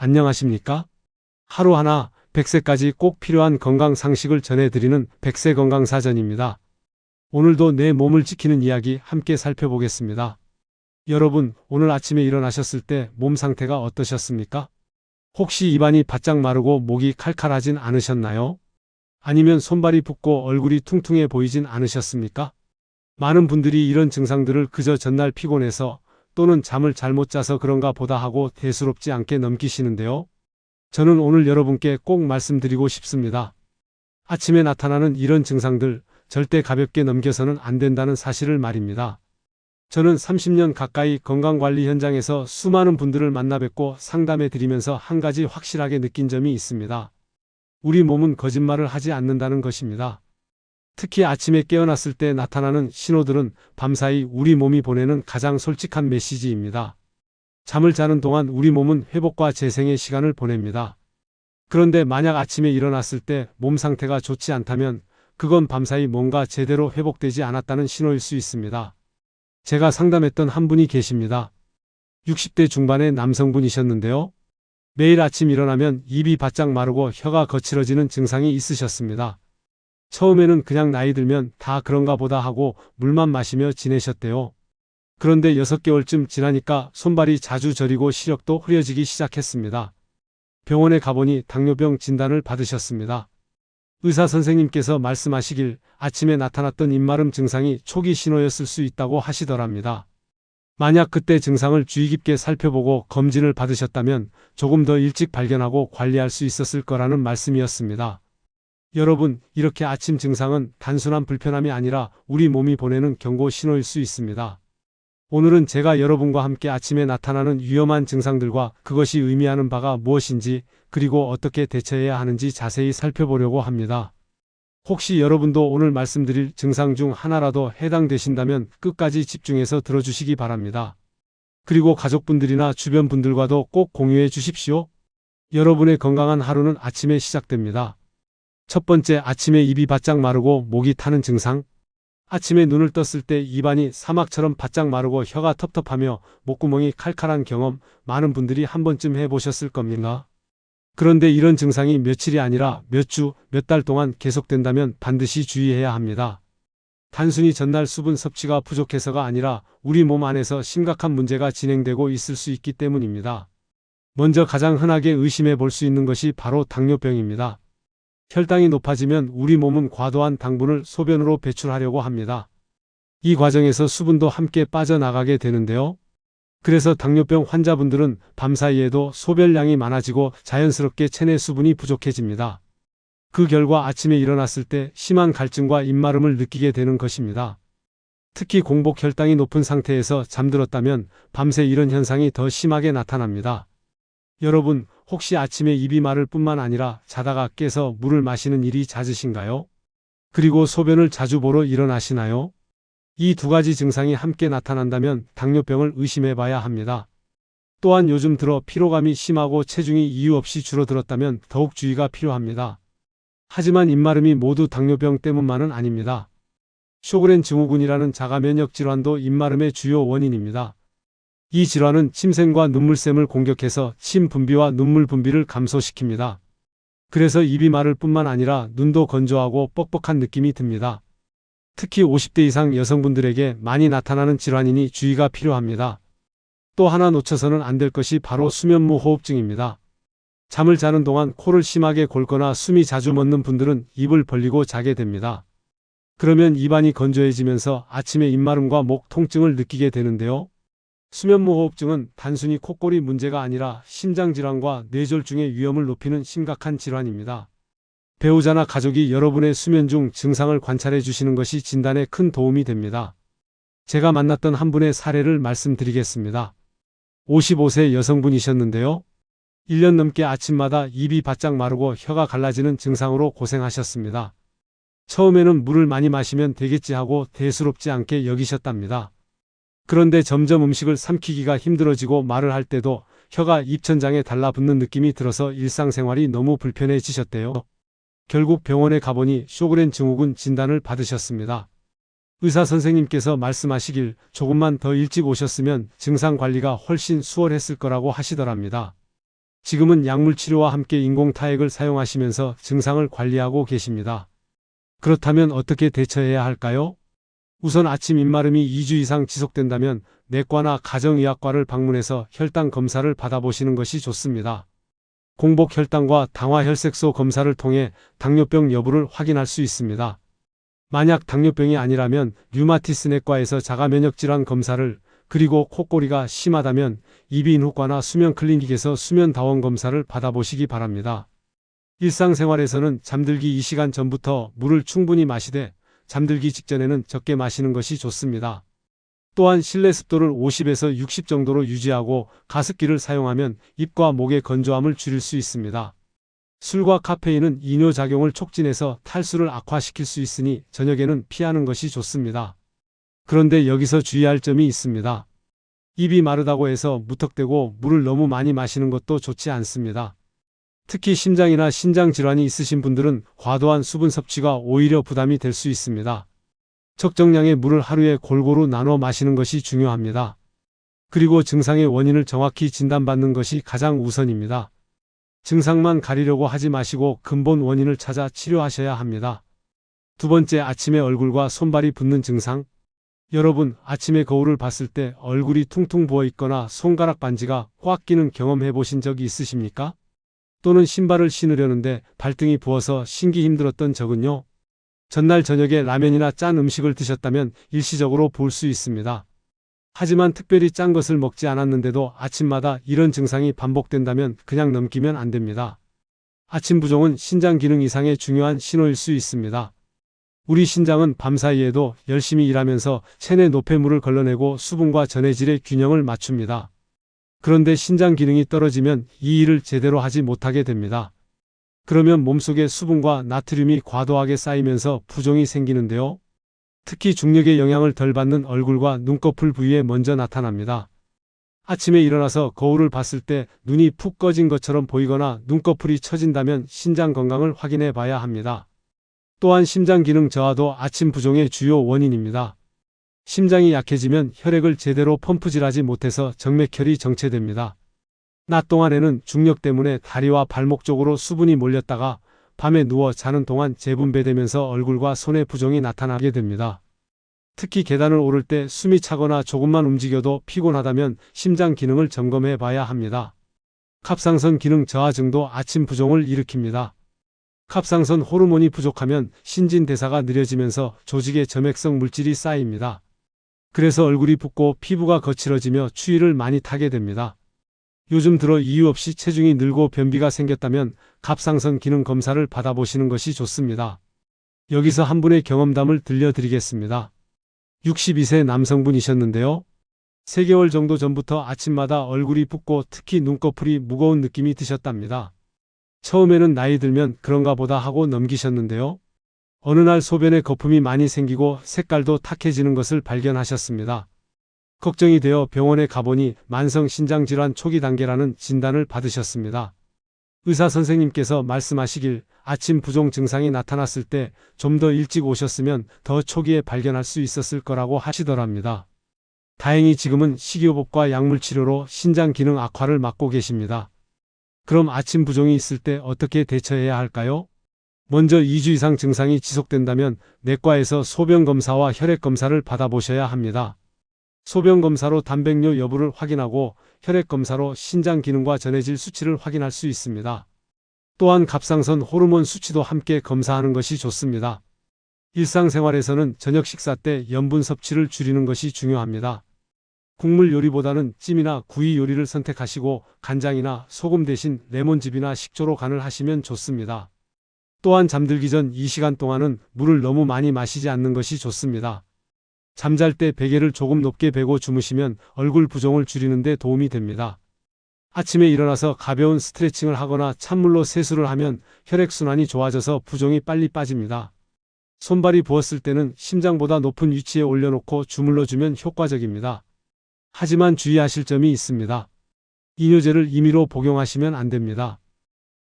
안녕하십니까? 하루하나 100세까지 꼭 필요한 건강 상식을 전해드리는 100세 건강사전입니다. 오늘도 내 몸을 지키는 이야기 함께 살펴보겠습니다. 여러분, 오늘 아침에 일어나셨을 때 몸 상태가 어떠셨습니까? 혹시 입안이 바짝 마르고 목이 칼칼하진 않으셨나요? 아니면 손발이 붓고 얼굴이 퉁퉁해 보이진 않으셨습니까? 많은 분들이 이런 증상들을 그저 전날 피곤해서 또는 잠을 잘못 자서 그런가 보다 하고 대수롭지 않게 넘기시는데요. 저는 오늘 여러분께 꼭 말씀드리고 싶습니다. 아침에 나타나는 이런 증상들 절대 가볍게 넘겨서는 안 된다는 사실을 말입니다. 저는 30년 가까이 건강관리 현장에서 수많은 분들을 만나 뵙고 상담해 드리면서 한 가지 확실하게 느낀 점이 있습니다. 우리 몸은 거짓말을 하지 않는다는 것입니다. 특히 아침에 깨어났을 때 나타나는 신호들은 밤사이 우리 몸이 보내는 가장 솔직한 메시지입니다. 잠을 자는 동안 우리 몸은 회복과 재생의 시간을 보냅니다. 그런데 만약 아침에 일어났을 때 몸 상태가 좋지 않다면 그건 밤사이 뭔가 제대로 회복되지 않았다는 신호일 수 있습니다. 제가 상담했던 한 분이 계십니다. 60대 중반의 남성분이셨는데요. 매일 아침 일어나면 입이 바짝 마르고 혀가 거칠어지는 증상이 있으셨습니다. 처음에는 그냥 나이 들면 다 그런가 보다 하고 물만 마시며 지내셨대요. 그런데 6개월쯤 지나니까 손발이 자주 저리고 시력도 흐려지기 시작했습니다. 병원에 가보니 당뇨병 진단을 받으셨습니다. 의사 선생님께서 말씀하시길 아침에 나타났던 입마름 증상이 초기 신호였을 수 있다고 하시더랍니다. 만약 그때 증상을 주의 깊게 살펴보고 검진을 받으셨다면 조금 더 일찍 발견하고 관리할 수 있었을 거라는 말씀이었습니다. 여러분, 이렇게 아침 증상은 단순한 불편함이 아니라 우리 몸이 보내는 경고 신호일 수 있습니다. 오늘은 제가 여러분과 함께 아침에 나타나는 위험한 증상들과 그것이 의미하는 바가 무엇인지 그리고 어떻게 대처해야 하는지 자세히 살펴보려고 합니다. 혹시 여러분도 오늘 말씀드릴 증상 중 하나라도 해당되신다면 끝까지 집중해서 들어주시기 바랍니다. 그리고 가족분들이나 주변 분들과도 꼭 공유해 주십시오. 여러분의 건강한 하루는 아침에 시작됩니다. 첫 번째, 아침에 입이 바짝 마르고 목이 타는 증상. 아침에 눈을 떴을 때 입안이 사막처럼 바짝 마르고 혀가 텁텁하며 목구멍이 칼칼한 경험 많은 분들이 한 번쯤 해보셨을 겁니다. 그런데 이런 증상이 며칠이 아니라 몇 주, 몇 달 동안 계속된다면 반드시 주의해야 합니다. 단순히 전날 수분 섭취가 부족해서가 아니라 우리 몸 안에서 심각한 문제가 진행되고 있을 수 있기 때문입니다. 먼저 가장 흔하게 의심해 볼 수 있는 것이 바로 당뇨병입니다. 혈당이 높아지면 우리 몸은 과도한 당분을 소변으로 배출하려고 합니다. 이 과정에서 수분도 함께 빠져나가게 되는데요. 그래서 당뇨병 환자분들은 밤사이에도 소변량이 많아지고 자연스럽게 체내 수분이 부족해집니다. 그 결과 아침에 일어났을 때 심한 갈증과 입마름을 느끼게 되는 것입니다. 특히 공복 혈당이 높은 상태에서 잠들었다면 밤새 이런 현상이 더 심하게 나타납니다. 여러분, 혹시 아침에 입이 마를 뿐만 아니라 자다가 깨서 물을 마시는 일이 잦으신가요? 그리고 소변을 자주 보러 일어나시나요? 이 두 가지 증상이 함께 나타난다면 당뇨병을 의심해 봐야 합니다. 또한 요즘 들어 피로감이 심하고 체중이 이유 없이 줄어들었다면 더욱 주의가 필요합니다. 하지만 입마름이 모두 당뇨병 때문만은 아닙니다. 쇼그렌 증후군이라는 자가 면역 질환도 입마름의 주요 원인입니다. 이 질환은 침샘과 눈물샘을 공격해서 침 분비와 눈물 분비를 감소시킵니다. 그래서 입이 마를 뿐만 아니라 눈도 건조하고 뻑뻑한 느낌이 듭니다. 특히 50대 이상 여성분들에게 많이 나타나는 질환이니 주의가 필요합니다. 또 하나 놓쳐서는 안 될 것이 바로 수면무호흡증입니다. 잠을 자는 동안 코를 심하게 골거나 숨이 자주 멎는 분들은 입을 벌리고 자게 됩니다. 그러면 입안이 건조해지면서 아침에 입마름과 목 통증을 느끼게 되는데요. 수면무호흡증은 단순히 콧골이 문제가 아니라 심장질환과 뇌졸중의 위험을 높이는 심각한 질환입니다. 배우자나 가족이 여러분의 수면 중 증상을 관찰해 주시는 것이 진단에 큰 도움이 됩니다. 제가 만났던 한 분의 사례를 말씀드리겠습니다. 55세 여성분이셨는데요. 1년 넘게 아침마다 입이 바짝 마르고 혀가 갈라지는 증상으로 고생하셨습니다. 처음에는 물을 많이 마시면 되겠지 하고 대수롭지 않게 여기셨답니다. 그런데 점점 음식을 삼키기가 힘들어지고 말을 할 때도 혀가 입천장에 달라붙는 느낌이 들어서 일상생활이 너무 불편해지셨대요. 결국 병원에 가보니 쇼그렌 증후군 진단을 받으셨습니다. 의사 선생님께서 말씀하시길 조금만 더 일찍 오셨으면 증상 관리가 훨씬 수월했을 거라고 하시더랍니다. 지금은 약물 치료와 함께 인공타액을 사용하시면서 증상을 관리하고 계십니다. 그렇다면 어떻게 대처해야 할까요? 우선 아침 입마름이 2주 이상 지속된다면 내과나 가정의학과를 방문해서 혈당 검사를 받아보시는 것이 좋습니다. 공복 혈당과 당화 혈색소 검사를 통해 당뇨병 여부를 확인할 수 있습니다. 만약 당뇨병이 아니라면 류마티스 내과에서 자가면역질환 검사를, 그리고 콧골이가 심하다면 이비인후과나 수면클리닉에서 수면다원 검사를 받아보시기 바랍니다. 일상생활에서는 잠들기 2시간 전부터 물을 충분히 마시되 잠들기 직전에는 적게 마시는 것이 좋습니다. 또한 실내 습도를 50에서 60 정도로 유지하고 가습기를 사용하면 입과 목의 건조함을 줄일 수 있습니다. 술과 카페인은 이뇨작용을 촉진해서 탈수를 악화시킬 수 있으니 저녁에는 피하는 것이 좋습니다. 그런데 여기서 주의할 점이 있습니다. 입이 마르다고 해서 무턱대고 물을 너무 많이 마시는 것도 좋지 않습니다. 특히 심장이나 신장 질환이 있으신 분들은 과도한 수분 섭취가 오히려 부담이 될 수 있습니다. 적정량의 물을 하루에 골고루 나눠 마시는 것이 중요합니다. 그리고 증상의 원인을 정확히 진단받는 것이 가장 우선입니다. 증상만 가리려고 하지 마시고 근본 원인을 찾아 치료하셔야 합니다. 두 번째, 아침에 얼굴과 손발이 붓는 증상. 여러분, 아침에 거울을 봤을 때 얼굴이 퉁퉁 부어 있거나 손가락 반지가 꽉 끼는 경험해 보신 적이 있으십니까? 또는 신발을 신으려는데 발등이 부어서 신기 힘들었던 적은요? 전날 저녁에 라면이나 짠 음식을 드셨다면 일시적으로 부을 수 있습니다. 하지만 특별히 짠 것을 먹지 않았는데도 아침마다 이런 증상이 반복된다면 그냥 넘기면 안 됩니다. 아침 부종은 신장 기능 이상의 중요한 신호일 수 있습니다. 우리 신장은 밤사이에도 열심히 일하면서 체내 노폐물을 걸러내고 수분과 전해질의 균형을 맞춥니다. 그런데 신장 기능이 떨어지면 이 일을 제대로 하지 못하게 됩니다. 그러면 몸속에 수분과 나트륨이 과도하게 쌓이면서 부종이 생기는데요. 특히 중력의 영향을 덜 받는 얼굴과 눈꺼풀 부위에 먼저 나타납니다. 아침에 일어나서 거울을 봤을 때 눈이 푹 꺼진 것처럼 보이거나 눈꺼풀이 처진다면 신장 건강을 확인해 봐야 합니다. 또한 심장 기능 저하도 아침 부종의 주요 원인입니다. 심장이 약해지면 혈액을 제대로 펌프질하지 못해서 정맥혈이 정체됩니다. 낮 동안에는 중력 때문에 다리와 발목 쪽으로 수분이 몰렸다가 밤에 누워 자는 동안 재분배되면서 얼굴과 손의 부종이 나타나게 됩니다. 특히 계단을 오를 때 숨이 차거나 조금만 움직여도 피곤하다면 심장 기능을 점검해 봐야 합니다. 갑상선 기능 저하증도 아침 부종을 일으킵니다. 갑상선 호르몬이 부족하면 신진대사가 느려지면서 조직에 점액성 물질이 쌓입니다. 그래서 얼굴이 붓고 피부가 거칠어지며 추위를 많이 타게 됩니다. 요즘 들어 이유 없이 체중이 늘고 변비가 생겼다면 갑상선 기능 검사를 받아보시는 것이 좋습니다. 여기서 한 분의 경험담을 들려드리겠습니다. 62세 남성분이셨는데요. 3개월 정도 전부터 아침마다 얼굴이 붓고 특히 눈꺼풀이 무거운 느낌이 드셨답니다. 처음에는 나이 들면 그런가 보다 하고 넘기셨는데요. 어느 날 소변에 거품이 많이 생기고 색깔도 탁해지는 것을 발견하셨습니다. 걱정이 되어 병원에 가보니 만성신장질환 초기 단계라는 진단을 받으셨습니다. 의사 선생님께서 말씀하시길 아침 부종 증상이 나타났을 때 좀 더 일찍 오셨으면 더 초기에 발견할 수 있었을 거라고 하시더랍니다. 다행히 지금은 식이요법과 약물치료로 신장 기능 악화를 막고 계십니다. 그럼 아침 부종이 있을 때 어떻게 대처해야 할까요? 먼저 2주 이상 증상이 지속된다면 내과에서 소변검사와 혈액검사를 받아보셔야 합니다. 소변검사로 단백뇨 여부를 확인하고 혈액검사로 신장 기능과 전해질 수치를 확인할 수 있습니다. 또한 갑상선 호르몬 수치도 함께 검사하는 것이 좋습니다. 일상생활에서는 저녁 식사 때 염분 섭취를 줄이는 것이 중요합니다. 국물 요리보다는 찜이나 구이 요리를 선택하시고 간장이나 소금 대신 레몬즙이나 식초로 간을 하시면 좋습니다. 또한 잠들기 전 2시간 동안은 물을 너무 많이 마시지 않는 것이 좋습니다. 잠잘 때 베개를 조금 높게 베고 주무시면 얼굴 부종을 줄이는 데 도움이 됩니다. 아침에 일어나서 가벼운 스트레칭을 하거나 찬물로 세수를 하면 혈액순환이 좋아져서 부종이 빨리 빠집니다. 손발이 부었을 때는 심장보다 높은 위치에 올려놓고 주물러주면 효과적입니다. 하지만 주의하실 점이 있습니다. 이뇨제를 임의로 복용하시면 안 됩니다.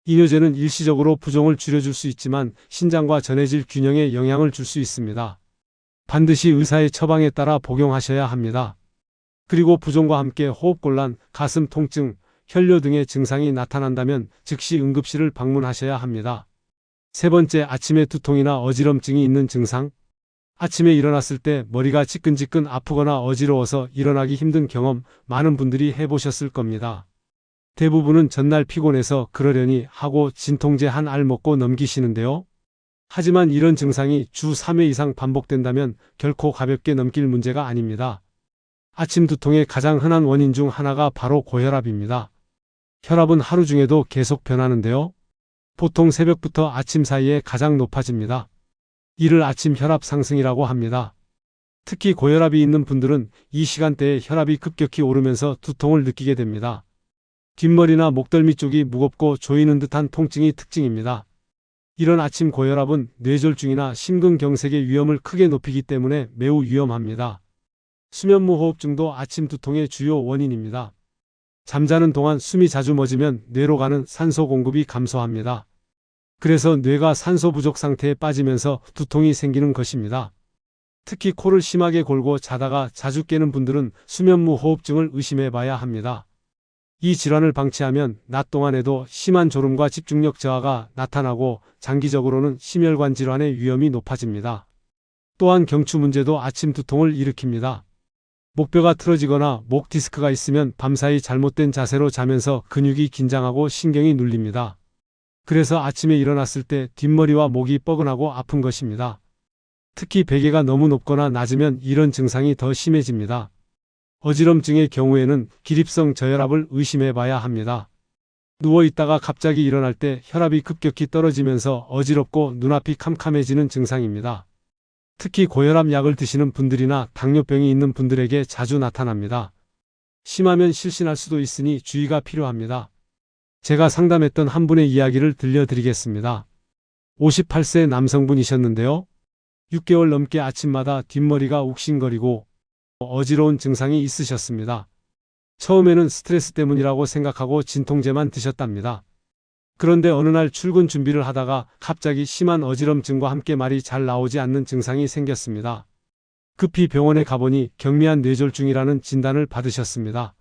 이뇨제는 일시적으로 부종을 줄여줄 수 있지만 신장과 전해질 균형에 영향을 줄 수 있습니다. 반드시 의사의 처방에 따라 복용하셔야 합니다. 그리고 부종과 함께 호흡곤란, 가슴 통증, 혈뇨 등의 증상이 나타난다면 즉시 응급실을 방문하셔야 합니다. 세 번째, 아침에 두통이나 어지럼증이 있는 증상. 아침에 일어났을 때 머리가 지끈지끈 아프거나 어지러워서 일어나기 힘든 경험 많은 분들이 해보셨을 겁니다. 대부분은 전날 피곤해서 그러려니 하고 진통제 한 알 먹고 넘기시는데요. 하지만 이런 증상이 주 3회 이상 반복된다면 결코 가볍게 넘길 문제가 아닙니다. 아침 두통의 가장 흔한 원인 중 하나가 바로 고혈압입니다. 혈압은 하루 중에도 계속 변하는데요. 보통 새벽부터 아침 사이에 가장 높아집니다. 이를 아침 혈압 상승이라고 합니다. 특히 고혈압이 있는 분들은 이 시간대에 혈압이 급격히 오르면서 두통을 느끼게 됩니다. 뒷머리나 목덜미 쪽이 무겁고 조이는 듯한 통증이 특징입니다. 이런 아침 고혈압은 뇌졸중이나 심근경색의 위험을 크게 높이기 때문에 매우 위험합니다. 수면무호흡증도 아침 두통의 주요 원인입니다. 잠자는 동안 숨이 자주 멎으면 뇌로 가는 산소 공급이 감소합니다. 그래서 뇌가 산소 부족 상태에 빠지면서 두통이 생기는 것입니다. 특히 코를 심하게 골고 자다가 자주 깨는 분들은 수면무호흡증을 의심해 봐야 합니다. 이 질환을 방치하면 낮 동안에도 심한 졸음과 집중력 저하가 나타나고 장기적으로는 심혈관 질환의 위험이 높아집니다. 또한 경추 문제도 아침 두통을 일으킵니다. 목뼈가 틀어지거나 목 디스크가 있으면 밤사이 잘못된 자세로 자면서 근육이 긴장하고 신경이 눌립니다. 그래서 아침에 일어났을 때 뒷머리와 목이 뻐근하고 아픈 것입니다. 특히 베개가 너무 높거나 낮으면 이런 증상이 더 심해집니다. 어지럼증의 경우에는 기립성 저혈압을 의심해 봐야 합니다. 누워있다가 갑자기 일어날 때 혈압이 급격히 떨어지면서 어지럽고 눈앞이 캄캄해지는 증상입니다. 특히 고혈압 약을 드시는 분들이나 당뇨병이 있는 분들에게 자주 나타납니다. 심하면 실신할 수도 있으니 주의가 필요합니다. 제가 상담했던 한 분의 이야기를 들려드리겠습니다. 58세 남성분이셨는데요. 6개월 넘게 아침마다 뒷머리가 욱신거리고 어지러운 증상이 있으셨습니다. 처음에는 스트레스 때문이라고 생각하고 진통제만 드셨답니다. 그런데 어느 날 출근 준비를 하다가 갑자기 심한 어지럼증과 함께 말이 잘 나오지 않는 증상이 생겼습니다. 급히 병원에 가보니 경미한 뇌졸중이라는 진단을 받으셨습니다.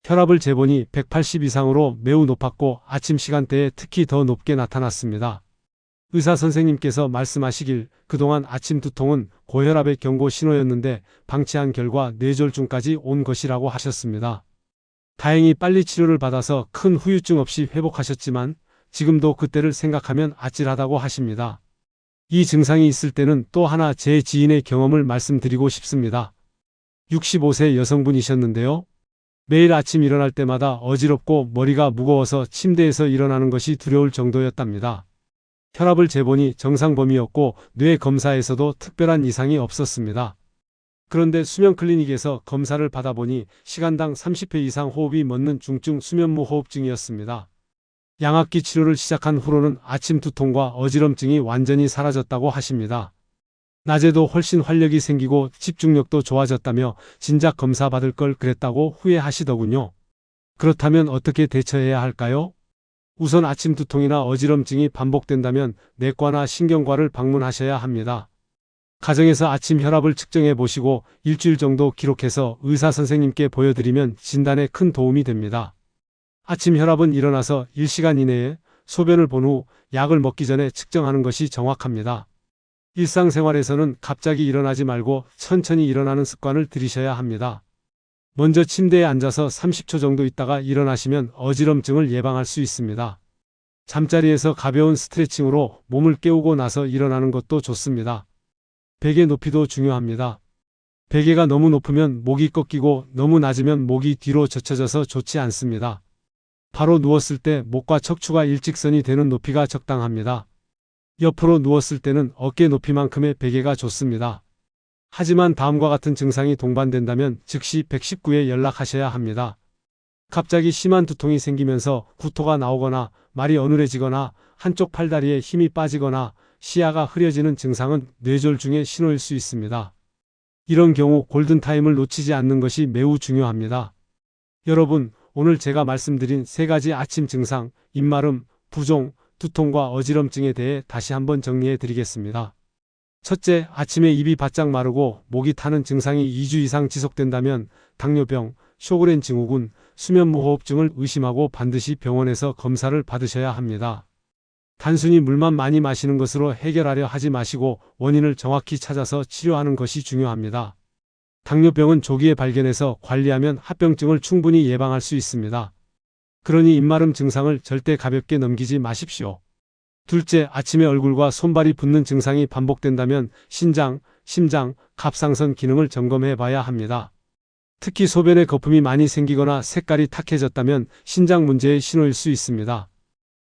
혈압을 재보니 180 이상으로 매우 높았고 아침 시간대에 특히 더 높게 나타났습니다. 의사 선생님께서 말씀하시길 그동안 아침 두통은 고혈압의 경고 신호였는데 방치한 결과 뇌졸중까지 온 것이라고 하셨습니다. 다행히 빨리 치료를 받아서 큰 후유증 없이 회복하셨지만 지금도 그때를 생각하면 아찔하다고 하십니다. 이 증상이 있을 때는 또 하나 제 지인의 경험을 말씀드리고 싶습니다. 65세 여성분이셨는데요. 매일 아침 일어날 때마다 어지럽고 머리가 무거워서 침대에서 일어나는 것이 두려울 정도였답니다. 혈압을 재보니 정상 범위였고 뇌 검사에서도 특별한 이상이 없었습니다. 그런데 수면 클리닉에서 검사를 받아보니 시간당 30회 이상 호흡이 멎는 중증 수면무호흡증이었습니다. 양압기 치료를 시작한 후로는 아침 두통과 어지럼증이 완전히 사라졌다고 하십니다. 낮에도 훨씬 활력이 생기고 집중력도 좋아졌다며 진작 검사 받을 걸 그랬다고 후회하시더군요. 그렇다면 어떻게 대처해야 할까요? 우선 아침 두통이나 어지럼증이 반복된다면 내과나 신경과를 방문하셔야 합니다. 가정에서 아침 혈압을 측정해 보시고 일주일 정도 기록해서 의사 선생님께 보여드리면 진단에 큰 도움이 됩니다. 아침 혈압은 일어나서 1시간 이내에 소변을 본 후 약을 먹기 전에 측정하는 것이 정확합니다. 일상생활에서는 갑자기 일어나지 말고 천천히 일어나는 습관을 들이셔야 합니다. 먼저 침대에 앉아서 30초 정도 있다가 일어나시면 어지럼증을 예방할 수 있습니다. 잠자리에서 가벼운 스트레칭으로 몸을 깨우고 나서 일어나는 것도 좋습니다. 베개 높이도 중요합니다. 베개가 너무 높으면 목이 꺾이고 너무 낮으면 목이 뒤로 젖혀져서 좋지 않습니다. 바로 누웠을 때 목과 척추가 일직선이 되는 높이가 적당합니다. 옆으로 누웠을 때는 어깨 높이만큼의 베개가 좋습니다. 하지만 다음과 같은 증상이 동반된다면 즉시 119에 연락하셔야 합니다. 갑자기 심한 두통이 생기면서 구토가 나오거나 말이 어눌해지거나 한쪽 팔다리에 힘이 빠지거나 시야가 흐려지는 증상은 뇌졸중의 신호일 수 있습니다. 이런 경우 골든타임을 놓치지 않는 것이 매우 중요합니다. 여러분, 오늘 제가 말씀드린 3가지 아침 증상, 입마름, 부종, 두통과 어지럼증에 대해 다시 한번 정리해 드리겠습니다. 첫째, 아침에 입이 바짝 마르고 목이 타는 증상이 2주 이상 지속된다면 당뇨병, 쇼그렌 증후군, 수면무호흡증을 의심하고 반드시 병원에서 검사를 받으셔야 합니다. 단순히 물만 많이 마시는 것으로 해결하려 하지 마시고 원인을 정확히 찾아서 치료하는 것이 중요합니다. 당뇨병은 조기에 발견해서 관리하면 합병증을 충분히 예방할 수 있습니다. 그러니 입마름 증상을 절대 가볍게 넘기지 마십시오. 둘째, 아침에 얼굴과 손발이 붓는 증상이 반복된다면 신장, 심장, 갑상선 기능을 점검해 봐야 합니다. 특히 소변에 거품이 많이 생기거나 색깔이 탁해졌다면 신장 문제의 신호일 수 있습니다.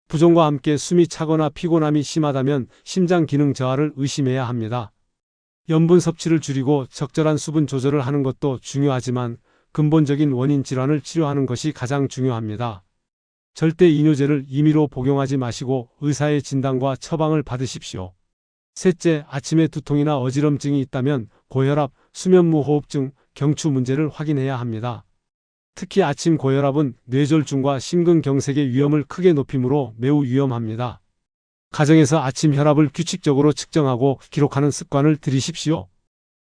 부종과 함께 숨이 차거나 피곤함이 심하다면 심장 기능 저하를 의심해야 합니다. 염분 섭취를 줄이고 적절한 수분 조절을 하는 것도 중요하지만 근본적인 원인 질환을 치료하는 것이 가장 중요합니다. 절대 이뇨제를 임의로 복용하지 마시고 의사의 진단과 처방을 받으십시오. 셋째, 아침에 두통이나 어지럼증이 있다면 고혈압, 수면무호흡증, 경추 문제를 확인해야 합니다. 특히 아침 고혈압은 뇌졸중과 심근경색의 위험을 크게 높이므로 매우 위험합니다. 가정에서 아침 혈압을 규칙적으로 측정하고 기록하는 습관을 들이십시오.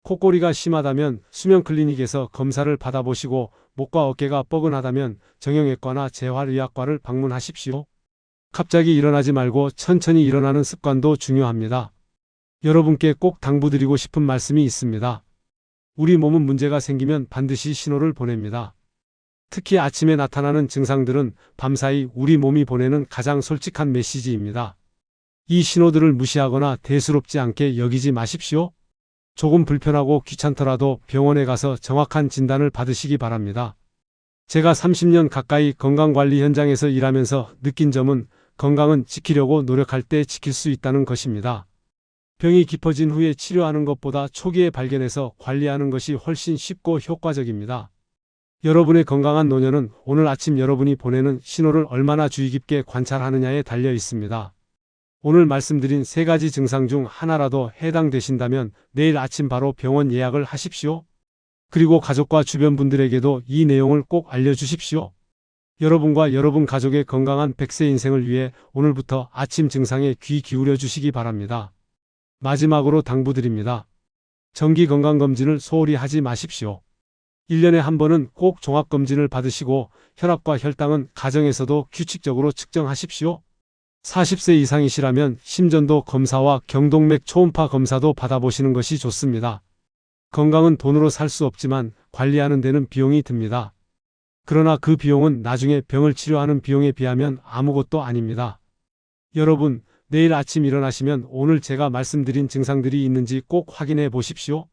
코골이가 심하다면 수면 클리닉에서 검사를 받아보시고 목과 어깨가 뻐근하다면 정형외과나 재활의학과를 방문하십시오. 갑자기 일어나지 말고 천천히 일어나는 습관도 중요합니다. 여러분께 꼭 당부드리고 싶은 말씀이 있습니다. 우리 몸은 문제가 생기면 반드시 신호를 보냅니다. 특히 아침에 나타나는 증상들은 밤사이 우리 몸이 보내는 가장 솔직한 메시지입니다. 이 신호들을 무시하거나 대수롭지 않게 여기지 마십시오. 조금 불편하고 귀찮더라도 병원에 가서 정확한 진단을 받으시기 바랍니다. 제가 30년 가까이 건강관리 현장에서 일하면서 느낀 점은 건강은 지키려고 노력할 때 지킬 수 있다는 것입니다. 병이 깊어진 후에 치료하는 것보다 초기에 발견해서 관리하는 것이 훨씬 쉽고 효과적입니다. 여러분의 건강한 노년은 오늘 아침 여러분이 보내는 신호를 얼마나 주의 깊게 관찰하느냐에 달려 있습니다. 오늘 말씀드린 3가지 증상 중 하나라도 해당되신다면 내일 아침 바로 병원 예약을 하십시오. 그리고 가족과 주변 분들에게도 이 내용을 꼭 알려주십시오. 여러분과 여러분 가족의 건강한 100세 인생을 위해 오늘부터 아침 증상에 귀 기울여 주시기 바랍니다. 마지막으로 당부드립니다. 정기 건강검진을 소홀히 하지 마십시오. 1년에 한 번은 꼭 종합검진을 받으시고 혈압과 혈당은 가정에서도 규칙적으로 측정하십시오. 40세 이상이시라면 심전도 검사와 경동맥 초음파 검사도 받아보시는 것이 좋습니다. 건강은 돈으로 살 수 없지만 관리하는 데는 비용이 듭니다. 그러나 그 비용은 나중에 병을 치료하는 비용에 비하면 아무것도 아닙니다. 여러분, 내일 아침 일어나시면 오늘 제가 말씀드린 증상들이 있는지 꼭 확인해 보십시오.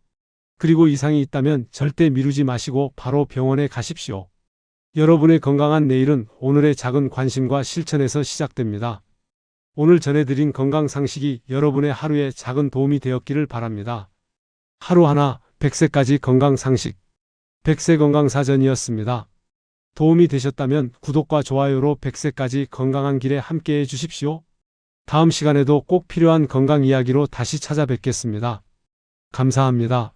그리고 이상이 있다면 절대 미루지 마시고 바로 병원에 가십시오. 여러분의 건강한 내일은 오늘의 작은 관심과 실천에서 시작됩니다. 오늘 전해드린 건강 상식이 여러분의 하루에 작은 도움이 되었기를 바랍니다. 하루 하나 100세까지 건강 상식 100세 건강사전이었습니다. 도움이 되셨다면 구독과 좋아요로 100세까지 건강한 길에 함께해 주십시오. 다음 시간에도 꼭 필요한 건강 이야기로 다시 찾아뵙겠습니다. 감사합니다.